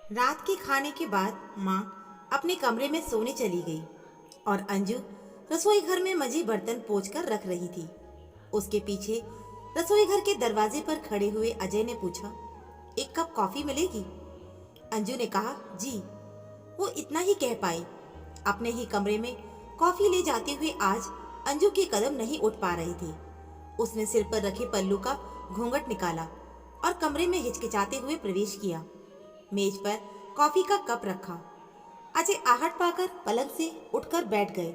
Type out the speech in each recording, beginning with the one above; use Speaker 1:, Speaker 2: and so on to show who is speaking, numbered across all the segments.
Speaker 1: रात के खाने के बाद माँ अपने कमरे में सोने चली गई और अंजू रसोई घर में मंजी बर्तन पोंछ कर रख रही थी। उसके पीछे रसोई घर के दरवाजे पर खड़े हुए अजय ने पूछा, एक कप कॉफी मिलेगी? अंजू ने कहा, जी। वो इतना ही कह पाई। अपने ही कमरे में कॉफी ले जाते हुए आज अंजू के कदम नहीं उठ पा रहे थे। उसने सिर पर रखे पल्लू का घूंघट निकाला और कमरे में हिचकिचाते हुए प्रवेश किया। मेज पर कॉफी का कप रखा। अजय आहट पाकर पलंग से उठकर बैठ गए।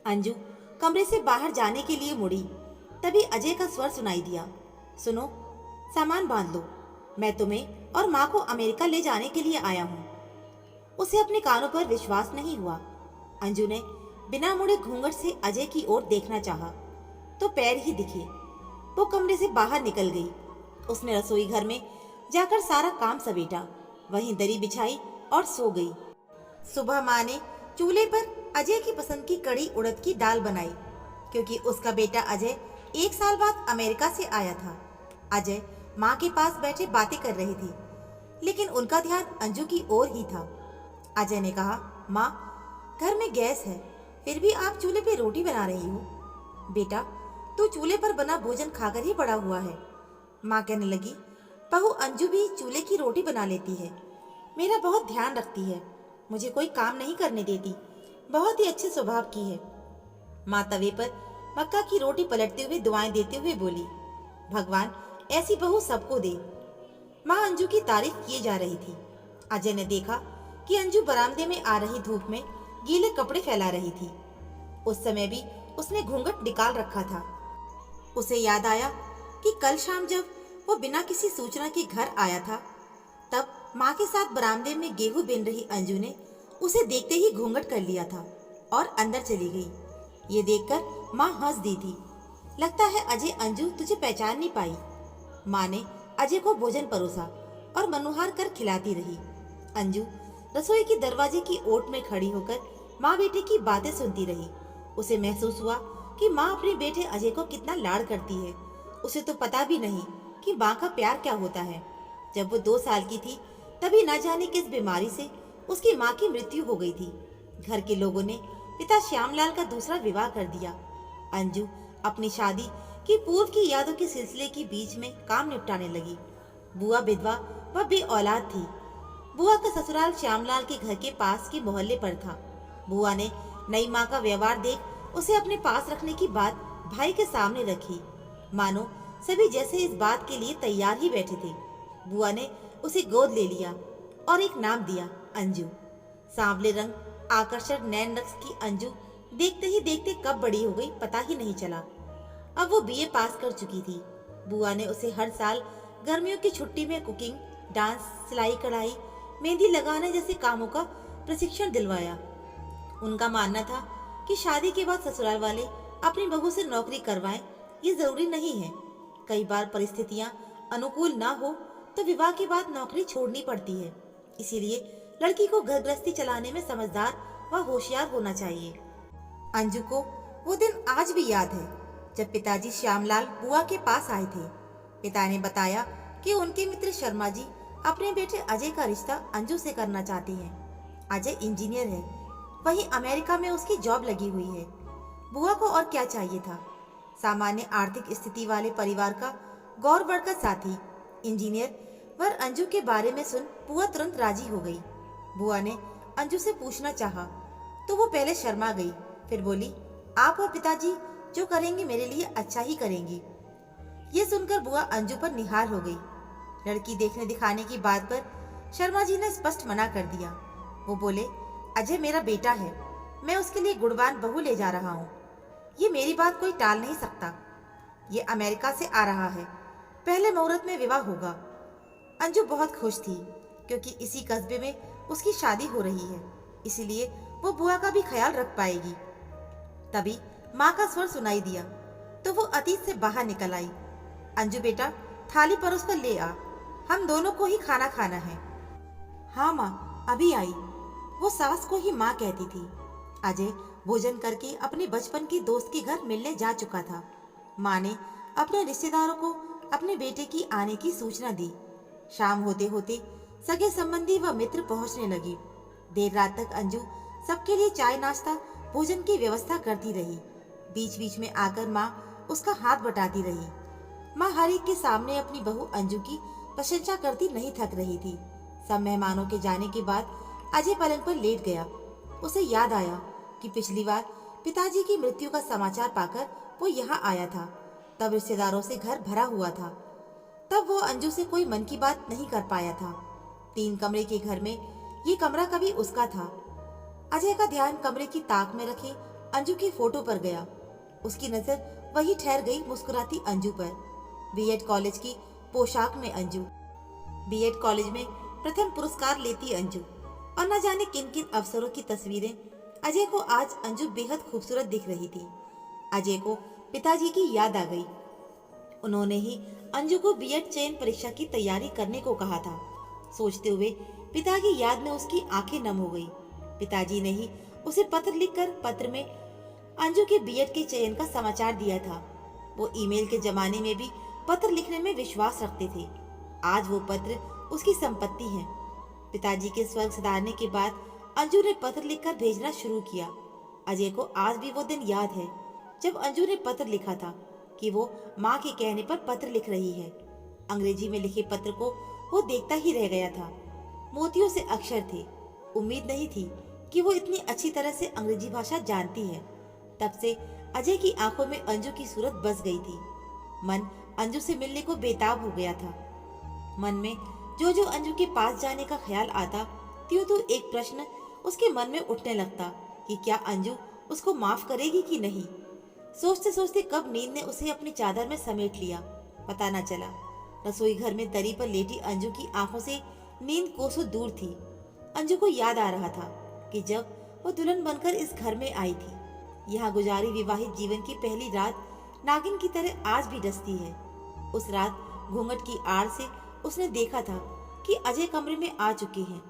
Speaker 1: अंजू कमरे से बाहर जाने के लिए मुड़ी, तभी अजय का स्वर सुनाई दिया, सुनो, सामान बांध लो, मैं तुम्हें और माँ को अमेरिका ले जाने के लिए आया हूँ। उसे अपने कानों पर विश्वास नहीं हुआ। अंजू ने बिना मुड़े घूंघट से अजय की ओर देखना चाहा, तो पैर ही दिखे। वो कमरे से बाहर निकल गई। उसने रसोई घर में जाकर सारा काम समेटा, वहीं दरी बिछाई और सो गई। सुबह माँ ने चूल्हे पर अजय की पसंद की कड़ी उड़द की दाल बनाई, क्योंकि उसका बेटा अजय 1 साल बाद अमेरिका से आया था। अजय माँ के पास बैठे बातें कर रहे थे, लेकिन उनका ध्यान अंजू की ओर ही था। अजय ने कहा, माँ, घर में गैस है, फिर भी आप चूल्हे पे रोटी बना रही हो। बेटा, तू चूल्हे पर बना भोजन खाकर ही बड़ा हुआ है। माँ कहने लगी, बहू अंजू भी चूल्हे की रोटी बना लेती है, मेरा बहुत ध्यान रखती है, मुझे कोई काम नहीं करने देती, बहुत ही अच्छे स्वभाव की है। माँ तवे पर मक्का की रोटी पलटते हुए दुआएं देते हुए बोली, भगवान ऐसी बहू सबको दे। माँ अंजू की तारीफ किए जा रही थी। अजय ने देखा कि अंजू बरामदे में आ रही धूप में गीले कपड़े फैला रही थी। उस समय भी उसने घूंघट निकाल रखा था। उसे याद आया कि कल शाम जब वो बिना किसी सूचना के घर आया था, तब माँ के साथ बरामदे में गेहूं बीन रही अंजू ने उसे देखते ही घूंघट कर लिया था और अंदर चली गई। ये देखकर माँ हंस दी थी। लगता है अजय अंजू तुझे पहचान नहीं पाई। माँ ने अजय को भोजन परोसा और मनुहार कर खिलाती रही। अंजू रसोई के दरवाजे की ओट में खड़ी होकर माँ बेटे की बातें सुनती रही। उसे महसूस हुआ कि माँ अपने बेटे अजय को कितना लाड़ करती है। उसे तो पता भी नहीं कि माँ का प्यार क्या होता है। जब वो 2 साल की थी, तभी न जाने किस बीमारी से उसकी माँ की मृत्यु हो गई थी। घर के लोगों ने पिता श्यामलाल का दूसरा विवाह कर दिया। अंजू अपनी शादी की पूर्व की यादों के सिलसिले के बीच में काम निपटाने लगी। बुआ विधवा व बे औलाद थी। बुआ का ससुराल श्यामलाल के घर के पास के मोहल्ले पर था। बुआ ने नई माँ का व्यवहार देख उसे अपने पास रखने की बात भाई के सामने रखी। मानो सभी जैसे इस बात के लिए तैयार ही बैठे थे। बुआ ने उसे गोद ले लिया और एक नाम दिया, अंजू। सांवले रंग, आकर्षक नैन नक्श की अंजू देखते ही देखते कब बड़ी हो गई पता ही नहीं चला। अब वो बीए पास कर चुकी थी। बुआ ने उसे हर साल गर्मियों की छुट्टी में कुकिंग, डांस, सिलाई कढ़ाई, मेहंदी लगाने जैसे कामों का प्रशिक्षण दिलवाया। उनका मानना था कि शादी के बाद ससुराल वाले अपनी बहू से नौकरी करवाएं, ये जरूरी नहीं है। कई बार परिस्थितियां अनुकूल ना हो तो विवाह के बाद नौकरी छोड़नी पड़ती है। इसीलिए लड़की को घर गृहस्थी चलाने में समझदार व होशियार होना चाहिए। अंजू को वो दिन आज भी याद है, जब पिताजी श्यामलाल बुआ के पास आए थे। पिता ने बताया कि उनके मित्र शर्मा जी अपने बेटे अजय का रिश्ता अंजू से करना चाहते हैं। अजय इंजीनियर है, वहीं अमेरिका में उसकी जॉब लगी हुई है। बुआ को और क्या चाहिए था? सामान्य आर्थिक स्थिति वाले परिवार का गौर वर्ग का साथी इंजीनियर वर अंजू के बारे में सुन बुआ तुरंत राजी हो गई। बुआ ने अंजू से पूछना चाहा तो वो पहले शर्मा गई, फिर बोली, आप और पिताजी जो करेंगे मेरे लिए अच्छा ही करेंगी। ये सुनकर बुआ अंजू पर निहार हो गई। लड़की देखने दिखाने की बात पर शर्मा जी ने स्पष्ट मना कर दिया। वो बोले, अजय मेरा बेटा है, मैं उसके लिए गुणवान बहू ले जा रहा हूँ। ये मेरी बात कोई टाल नहीं सकता। ये अमेरिका से आ रहा है, पहले मुहूर्त में विवाह होगा। अंजू बहुत खुश थी, क्योंकि इसी कस्बे में उसकी शादी हो रही है, इसीलिए वो बुआ का भी ख्याल रख पाएगी। तभी माँ का स्वर सुनाई दिया तो वो अतीत से बाहर निकल आई। अंजू बेटा, थाली परोस कर ले आ, हम दोनों को ही खाना खाना है। हाँ माँ, अभी आई। वो सास को ही माँ कहती थी। अजय भोजन करके अपने बचपन के दोस्त के घर मिलने जा चुका था। माँ ने अपने रिश्तेदारों को अपने बेटे की आने की सूचना दी। शाम होते होते सगे संबंधी व मित्र पहुंचने लगे। देर रात तक अंजू सबके लिए चाय नाश्ता भोजन की व्यवस्था करती रही। बीच बीच में आकर माँ उसका हाथ बटाती रही। माँ हर एक के सामने अपनी बहू अंजू की प्रशंसा करती नहीं थक रही थी। सब मेहमानों के जाने के बाद अजय पलंग पर लेट गया। उसे याद आया कि पिछली बार पिताजी की मृत्यु का समाचार पाकर वो यहाँ आया था। तब रिश्तेदारों से घर भरा हुआ था। तब वो अंजू से कोई मन की बात नहीं कर पाया था। 3 कमरे के घर में ये कमरा कभी उसका था। अजय का ध्यान कमरे की ताक में रखे अंजू की फोटो पर गया। उसकी नजर वही ठहर गई मुस्कुराती अंजू पर। बीएड कॉलेज की पोशाक में अंजू, बीएड कॉलेज में प्रथम पुरस्कार लेती अंजू और न जाने किन किन अवसरों की तस्वीरें अजय को आज अंजू बेहद खूबसूरत दिख रही थी। अजय को पिताजी की याद आ गई। उन्होंने ही अंजू को बीएड चयन परीक्षा की तैयारी करने को कहा था। सोचते हुए पिता की याद में उसकी आंखें नम हो गई। पिताजी ने ही उसे पत्र लिखकर पत्र में अंजू के बीएड के चयन का समाचार दिया था। वो ईमेल के जमाने में भी पत्र लिखने में विश्वास रखते थे। आज वो पत्र उसकी संपत्ति है। पिताजी के स्वर्ग सिधारने के बाद अंजू ने पत्र लिखकर भेजना शुरू किया। अजय को आज भी वो दिन याद है जब अंजू ने पत्र लिखा था कि वो माँ के कहने पर पत्र लिख रही है। अंग्रेजी में लिखे पत्र को वो देखता ही रह गया था। मोतियों से अक्षर थे। उम्मीद नहीं थी कि वो इतनी अच्छी तरह से अंग्रेजी भाषा जानती है। तब से अजय की आंखों में अंजू की सूरत बस गई थी। मन अंजू से मिलने को बेताब हो गया था। मन में जो जो अंजू के पास जाने का ख्याल आता, त्यों एक प्रश्न उसके मन में उठने लगता कि क्या अंजू उसको माफ करेगी कि नहीं। सोचते सोचते कब नींद ने उसे अपनी चादर में समेट लिया, पता न चला। रसोई घर में दरी पर लेटी अंजू की आंखों से नींद कोसों दूर थी। अंजू को याद आ रहा था कि जब वो दुल्हन बनकर इस घर में आई थी, यहाँ गुजारी विवाहित जीवन की पहली रात नागिन की तरह आज भी डसती है। उस रात घूंघट की आड़ से उसने देखा था कि अजय कमरे में आ चुके हैं।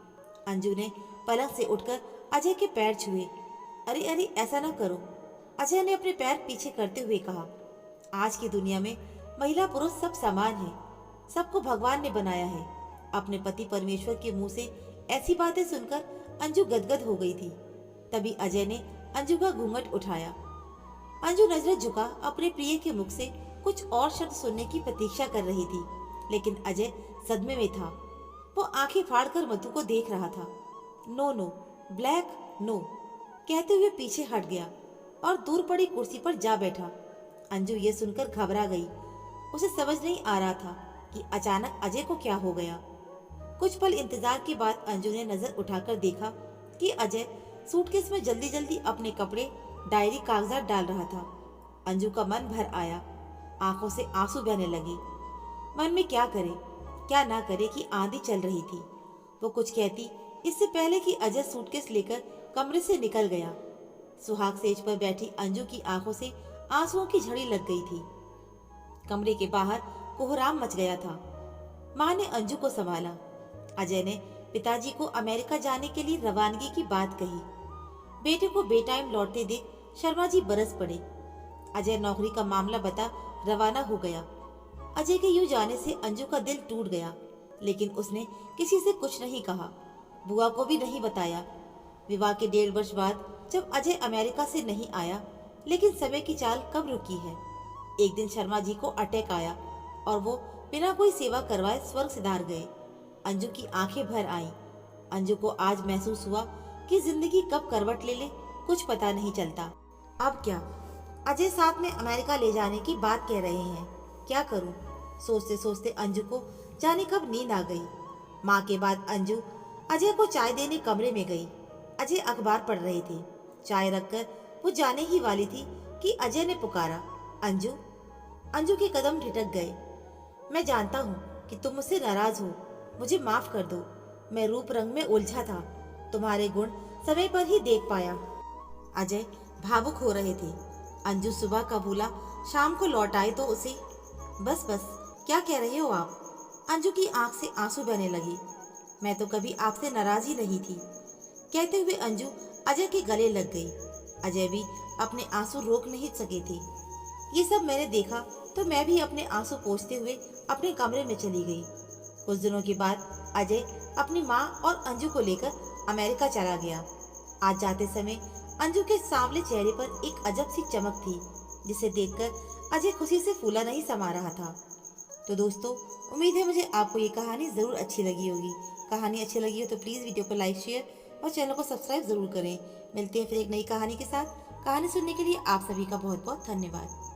Speaker 1: अंजू ने पलंग से उठकर अजय के पैर छुए। अरे अरे, ऐसा ना करो, अजय ने अपने पैर पीछे करते हुए कहा। आज की दुनिया में महिला पुरुष सब समान है। सबको भगवान ने बनाया है। अपने पति परमेश्वर के मुंह से ऐसी बातें सुनकर अंजू गदगद हो गई थी। तभी अजय ने अंजू का घूंघट उठाया। अंजू नजरें झुका अपने प्रिय के मुख से कुछ और शब्द सुनने की प्रतीक्षा कर रही थी, लेकिन अजय सदमे में था। वो आंखें फाड़कर मधु को देख रहा था। नो नो, ब्लैक नो कहते हुए पीछे हट गया और दूर पड़ी कुर्सी पर जा बैठा। अंजू ये सुनकर घबरा गई। उसे समझ नहीं आ रहा था कि अचानक अजय को क्या हो गया। कुछ पल इंतजार के बाद अंजू ने नजर उठाकर देखा कि अजय सूटकेस में जल्दी जल्दी अपने कपड़े, डायरी, कागजात डाल रहा था। अंजू का मन भर आया। आंखों से आंसू बहने लगे। मन में क्या करे क्या ना करे कि आंधी चल रही थी। वो कुछ कहती इससे पहले कि अजय सूटकेस लेकर कमरे से निकल गया। सुहाग सेज पर बैठी अंजू की आंखों से आंसुओं की झड़ी लग गई थी। कमरे के बाहर कोहराम मच गया था। माँ ने अंजू को संभाला। अजय ने पिताजी को अमेरिका जाने के लिए रवानगी की बात कही। बेटे को बेटाइम लौटते देख शर्मा जी बरस पड़े। अजय नौकरी का मामला बता रवाना हो गया। अजय के यूं जाने से अंजू का दिल टूट गया, लेकिन उसने किसी से कुछ नहीं कहा, बुआ को भी नहीं बताया। विवाह के 1.5 वर्ष बाद जब अजय अमेरिका से नहीं आया, लेकिन समय की चाल कब रुकी है। एक दिन शर्मा जी को अटैक आया और वो बिना कोई सेवा करवाए स्वर्ग सिधार गए। अंजू की आंखें भर आईं। अंजू को आज महसूस हुआ कि जिंदगी कब करवट ले ले कुछ पता नहीं चलता। अब क्या, अजय साथ में अमेरिका ले जाने की बात कह रहे हैं, क्या करूं? सोचते सोचते अंजू को जाने कब नींद आ गई। माँ के बाद अंजू अजय को चाय देने कमरे में गई। अजय अखबार पढ़ रहे थे। चाय रखकर वो जाने ही वाली थी कि अजय ने पुकारा, अंजू। अंजू के कदम ठिठक गए। मैं जानता हूँ कि तुम मुझसे नाराज हो, मुझे माफ कर दो। मैं रूप रंग में उलझा था, तुम्हारे गुण समय पर ही देख पाया। अजय भावुक हो रहे थे। अंजू सुबह का भूला शाम को लौट आए तो उसे, बस बस, क्या कह रहे हो आप? अंजू की आंख से आंसू बहने लगे। मैं तो कभी आपसे नाराज ही नहीं थी। कहते हुए अंजू अजय के गले लग गई। अजय भी अपने आंसू रोक नहीं सके थे। ये सब मैंने देखा तो मैं भी अपने आंसू पोंछते हुए अपने कमरे में चली गई। कुछ दिनों के बाद अजय अपनी माँ और अंजू को लेकर अमेरिका चला गया। आज जाते समय अंजू के सांवले चेहरे पर एक अजब सी चमक थी, जिसे देखकर अजय खुशी से फूला नहीं समा रहा था। तो दोस्तों, उम्मीद है मुझे आपको ये कहानी ज़रूर अच्छी लगी होगी। कहानी अच्छी लगी हो तो प्लीज़ वीडियो को लाइक, शेयर और चैनल को सब्सक्राइब ज़रूर करें। मिलते हैं फिर एक नई कहानी के साथ। कहानी सुनने के लिए आप सभी का बहुत बहुत धन्यवाद।